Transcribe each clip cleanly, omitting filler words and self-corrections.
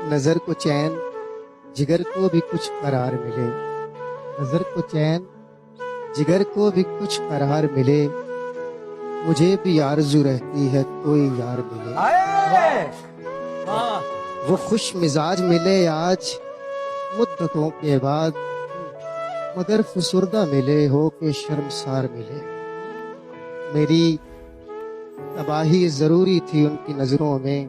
नजर को चैन जिगर को भी कुछ करार मिले, नजर को चैन जिगर को भी कुछ करार मिले, मुझे भी आरज़ू रहती है कोई यार मिले। वो खुश मिजाज मिले आज मुद्दतों के बाद, मगर फुसुर्दा मिले हो के शर्मसार मिले। मेरी तबाही जरूरी थी उनकी नजरों में,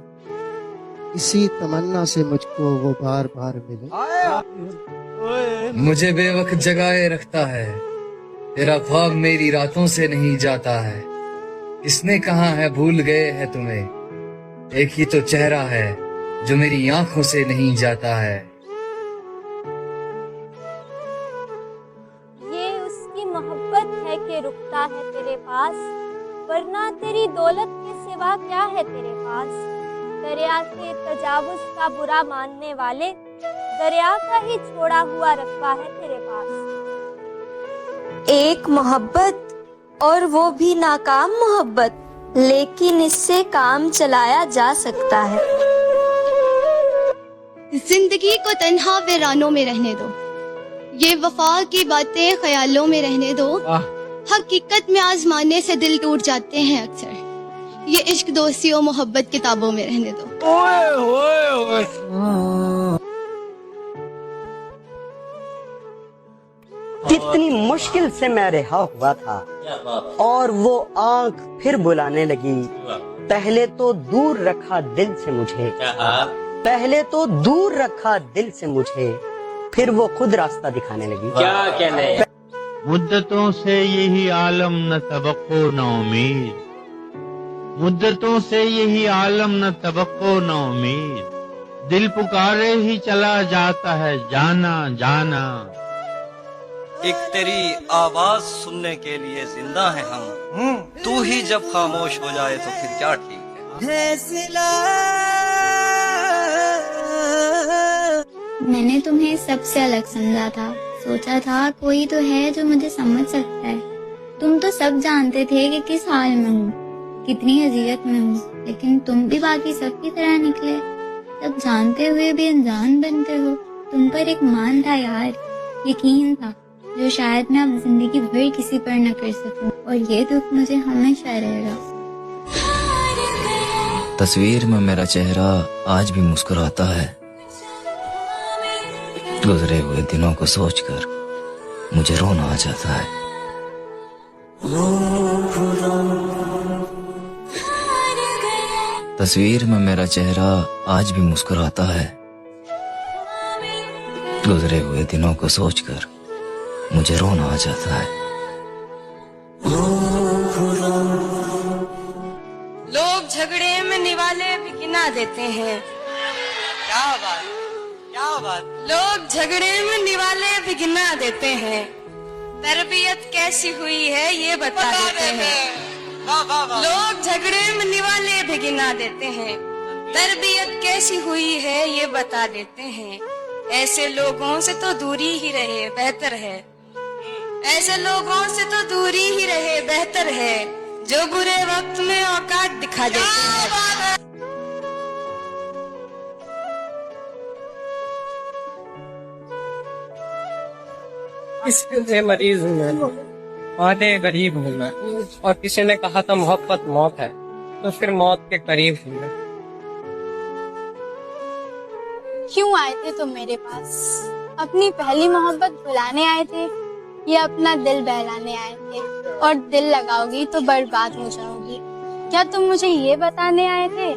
इसी तमन्ना से मुझको वो बार बार मिले। मुझे बेवक्त जगाए रखता है, तेरा ख्वाब मेरी रातों से नहीं जाता है। किसने कहा है भूल गए है तुम्हें, एक ही तो चेहरा है जो मेरी आंखों से नहीं जाता है। ये उसकी मोहब्बत है कि रुकता है तेरे पास, वरना तेरी दौलत के सिवा क्या है तेरे पास। दरिया के तजावुज का बुरा मानने वाले, दरिया का ही छोड़ा हुआ रकबा है तेरे पास। एक मोहब्बत और वो भी नाकाम मोहब्बत, लेकिन इससे काम चलाया जा सकता है। जिंदगी को तन्हा वीरानों में रहने दो, ये वफा की बातें ख्यालों में रहने दो। हकीकत में आजमाने से दिल टूट जाते हैं अक्सर, ये इश्क दोस्ती और मोहब्बत किताबों में रहने दो। कितनी मुश्किल से मैं रिहा हुआ था और वो आंख फिर बुलाने लगी। पहले तो दूर रखा दिल से मुझे, पहले तो दूर रखा दिल से मुझे, फिर वो खुद रास्ता दिखाने लगी। क्या कहने मुद्दतों से यही आलम न तवक्को न उम्मीद, मुद्दतों से यही आलम न तवक्को न उम्मीद, दिल पुकारे ही चला जाता है जाना जाना। एक तेरी आवाज सुनने के लिए जिंदा है हम, तू ही जब खामोश हो जाए तो फिर क्या ठीक है। मैंने तुम्हें सबसे अलग समझा था, सोचा था कोई तो है जो मुझे समझ सकता है। तुम तो सब जानते थे कि किस हाल में हूँ, कितनी अजियत में हूँ, लेकिन तुम भी बाकी सब की तरह निकले। सब जानते हुए भी अनजान बनते हो। तुम पर एक मान था यार, यकीन था, जो शायद मैं अब जिंदगी भर किसी पर न कर सकूं, और ये दुख मुझे हमेशा रहेगा। तस्वीर में मेरा चेहरा आज भी मुस्कुराता है, गुजरे हुए दिनों को सोचकर मुझे रोना आ जाता है। तस्वीर में मेरा चेहरा आज भी मुस्कुराता है, गुजरे हुए दिनों को सोचकर मुझे रोना आ जाता है। लोग झगड़े में निवाले भी गिना देते हैं। क्या बात, क्या बात। लोग झगड़े में निवाले भी गिना देते हैं, तरबियत कैसी हुई है ये बता देते हैं। वाह वाह वाह। लोग झगड़े में निवाले भी गिना देते हैं, तरबियत कैसी हुई है ये बता देते हैं। ऐसे लोगों से तो दूरी ही रहे बेहतर है, ऐसे लोगों से तो दूरी ही रहे बेहतर है, जो बुरे वक्त में औकात दिखा देते हैं। इसके से मरीज हूँ मैं, आधे गरीब हूँ मैं, और किसी ने कहा था मोहब्बत मौत है, तो फिर मौत के करीब हूँ मैं। क्यों आए थे तुम मेरे पास? अपनी पहली मोहब्बत बुलाने आए थे या अपना दिल बहलाने आए थे? और दिल लगाओगी तो बर्बाद हो जाओगी। क्या तुम मुझे ये बताने आए थे?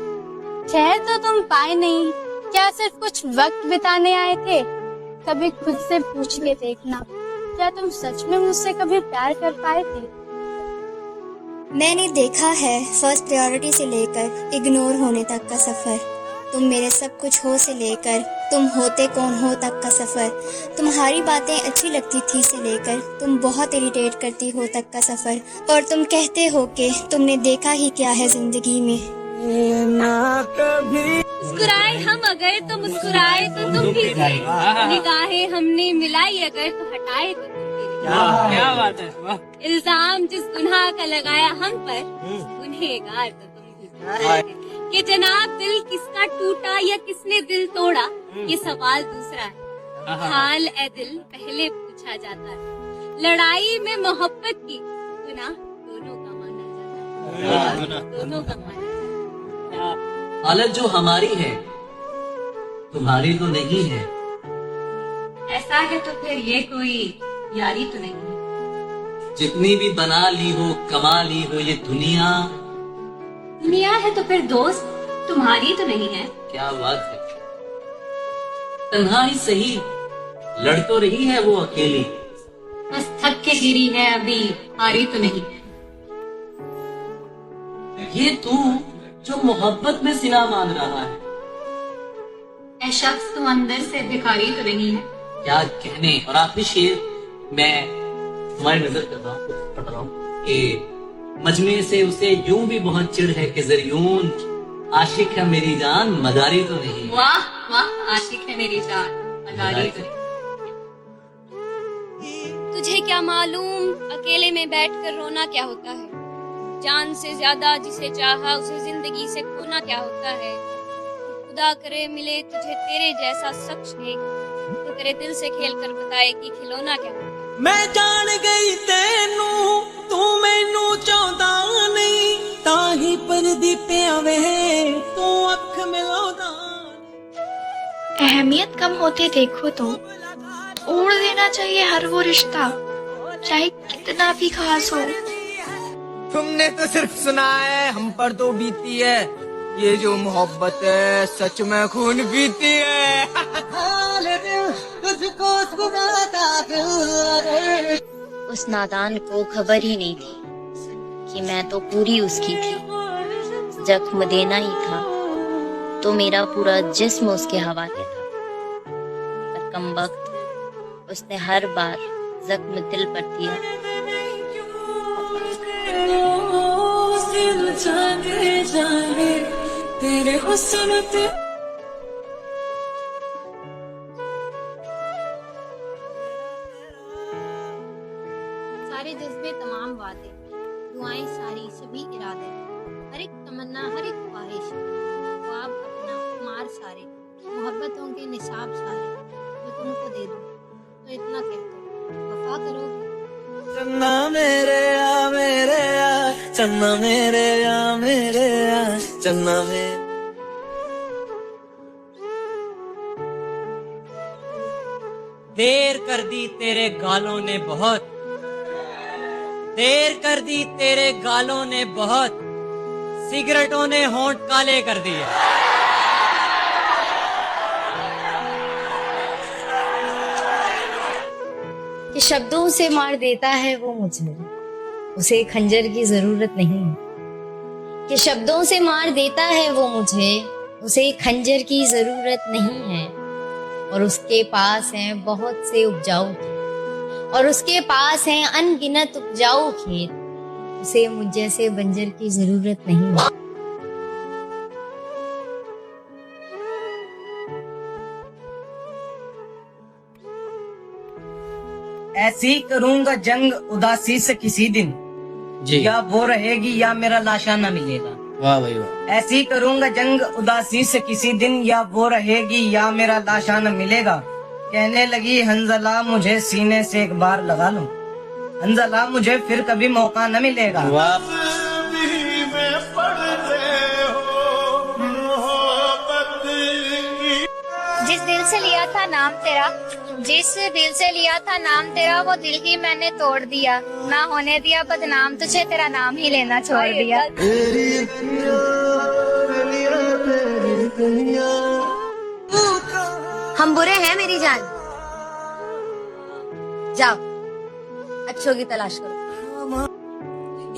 खैर तो तुम पाए नहीं, क्या सिर्फ कुछ वक्त बिताने आए थे? कभी खुद से पूछ के देखना, क्या तुम सच में मुझसे कभी प्यार कर पाए थे? मैंने देखा है फर्स्ट प्रायोरिटी से लेकर इग्नोर होने तक का सफर, तुम मेरे सब कुछ हो से लेकर तुम होते कौन हो तक का सफर, तुम्हारी बातें अच्छी लगती थी से लेकर तुम बहुत इरिटेट करती हो तक का सफर, और तुम कहते हो कि तुमने देखा ही क्या है जिंदगी में। मुस्कुराए हम अगर तो मुस्कुराए तो तुम भी थे, निगाहें हमने मिलाई अगर तो हटाए तो तुम भी थे। क्या बात है, वाह। इल्जाम जिस गुनाह का लगाया हम पर, गुनहगार तो तुम भी थे। कि जनाब दिल किसका टूटा या किसने दिल तोड़ा, ये सवाल दूसरा है। हाल ए दिल पहले पूछा जाता है। लड़ाई में मोहब्बत की गुनाह दोनों का माना जाता है, दोनों का माना जाता है। हालत जो हमारी है तुम्हारी तो नहीं है। ऐसा है तो फिर ये कोई यारी तो नहीं है। जितनी भी बना ली हो कमा ली हो ये दुनिया है तो फिर दोस्त तुम्हारी तो नहीं है। क्या बात है। तन्हा ही सही लड़ तो रही है वो अकेली, बस थक के गिरी है अभी हारी तो नहीं है। ये तू जो मोहब्बत में सिला मान रहा है, ऐ शख्स तू अंदर से भिखारी तो नहीं है। क्या कहने। और आखिरी शेर मैं तुम्हारी नजर कर रहा हूँ पढ़ रहा हूँ कि मजमे से उसे यूं भी बहुत चिढ़ है कि जरियून आशिक है मेरी जान मदारी तो नहीं। वाह वाह, आशिक है मेरी जान मदारी तो नहीं। तुझे क्या मालूम अकेले में बैठकर रोना क्या होता है। जान से ज्यादा जिसे चाहा उसे जिंदगी से खोना क्या होता है। खुदा करे मिले तुझे तेरे जैसा शख्स एक, तो तेरे दिल से खेल कर बताए कि खिलौना क्या होता है। मैं जान गई तेनू तू मैनू चाहता नहीं, ताही परदी पिया वे तू अख मिलादा। अहमियत कम होते देखो तो तोड़ देना चाहिए हर वो रिश्ता, चाहे कितना भी खास हो। तुमने तो सिर्फ सुना है, हम पर तो बीती है। ये जो मोहब्बत है सच में खून पीती है। उस नादान को खबर ही नहीं थी कि मैं तो पूरी उसकी थी। जख्म देना ही था तो मेरा पूरा जिस्म उसके हवाले था, पर कमबख्त उसने हर बार जख्म दिल पर दिया। तेरे हुस्न पे सारे जज्बे तमाम वादे, दुआएं सारी सभी इरादे, हर एक तमन्ना हर एक ख्वाहिश, ख्वाब अपना मार सारे, मोहब्बतों के निसाब सारे, जो तुमको दे दूं तो इतना कह दो वफा करोगे। चन्ना मेरे आ चन्ना मेरे आ चन्ना मेरे। देर कर दी तेरे गालों ने बहुत, देर कर दी तेरे गालों ने बहुत, सिगरेटों ने होंठ काले कर दिए। कि शब्दों से मार देता है वो मुझे, उसे खंजर की जरूरत नहीं है। कि शब्दों से मार देता है वो मुझे, उसे खंजर की जरूरत नहीं है। और उसके पास हैं बहुत से उपजाऊ खेत, और उसके पास हैं अनगिनत उपजाऊ खेत, उसे मुझ जैसे बंजर की जरूरत नहीं है। ऐसी करूंगा जंग उदासी से किसी दिन, या वो रहेगी या मेरा लाशा न मिलेगा। वाह भाई वाह। ऐसी करूंगा जंग उदासी से किसी दिन, या वो रहेगी या मेरा लाशा न मिलेगा। कहने लगी हंजला मुझे सीने से एक बार लगा लो, हंजला मुझे फिर कभी मौका न मिलेगा। जिस दिल से लिया था नाम तेरा, जिस दिल से लिया था नाम तेरा, वो दिल ही मैंने तोड़ दिया। ना होने दिया बदनाम तुझे, तेरा नाम ही लेना छोड़ दिया। हम बुरे हैं मेरी जान, जाओ अच्छों की तलाश करो।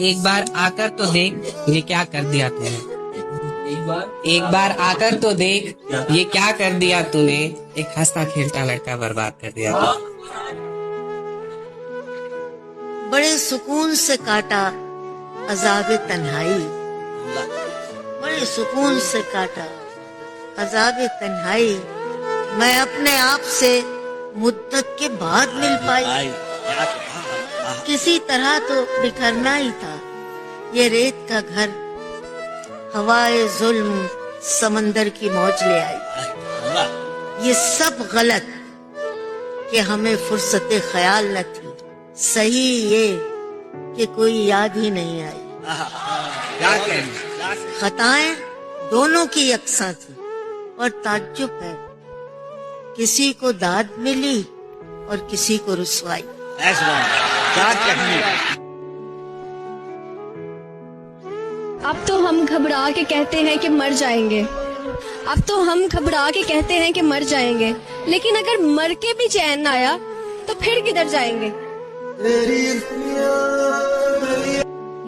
एक बार आकर तो देख ये क्या कर दिया तूने। एक बार आकर तो देख ये क्या कर दिया तूने। एक हंसता खेलता लड़का बर्बाद कर दिया। बड़े सुकून से काटा अज़ाब तन्हाई, बड़े सुकून से काटा अज़ाब तन्हाई। मैं अपने आप से मुद्दत के बाद मिल पाई। किसी तरह तो बिखरना ही था ये रेत का घर, हवाए जुल्म समंदर की मौज ले आई। ये सब गलत कि हमें फुर्सते ख्याल न थी, सही ये कि कोई याद ही नहीं आई। खताएं दोनों की यकसा थी और ताज्जुब है, किसी को दाद मिली और किसी को रुसवाई। अब तो हम घबरा के कहते हैं कि मर जाएंगे, अब तो हम घबरा के कहते हैं कि मर जाएंगे, लेकिन अगर मर के भी चैन ना आया तो फिर किधर जाएंगे।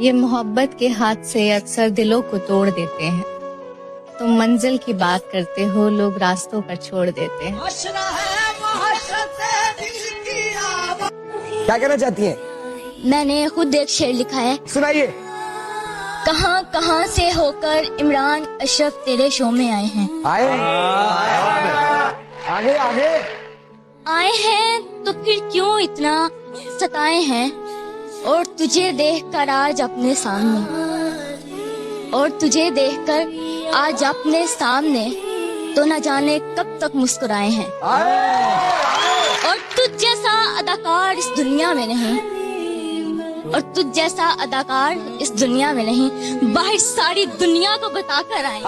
ये मोहब्बत के हाथ से अक्सर दिलों को तोड़ देते हैं। तुम मंजिल की बात करते हो, लोग रास्तों पर छोड़ देते हैं। क्या कहना चाहती हैं? मैंने खुद एक शेर लिखा है, सुनाइए। कहां कहां से होकर इमरान अशरफ तेरे शो में आए हैं। आए आगे आगे आए हैं तो फिर क्यों इतना सताए हैं, और तुझे देखकर आज अपने सामने, और तुझे देखकर आज अपने सामने तो न जाने कब तक मुस्कुराए हैं। और तुझ जैसा अदाकार इस दुनिया में नहीं, और तुझ जैसा अदाकार इस दुनिया में नहीं, बाहर सारी दुनिया को बताकर आए।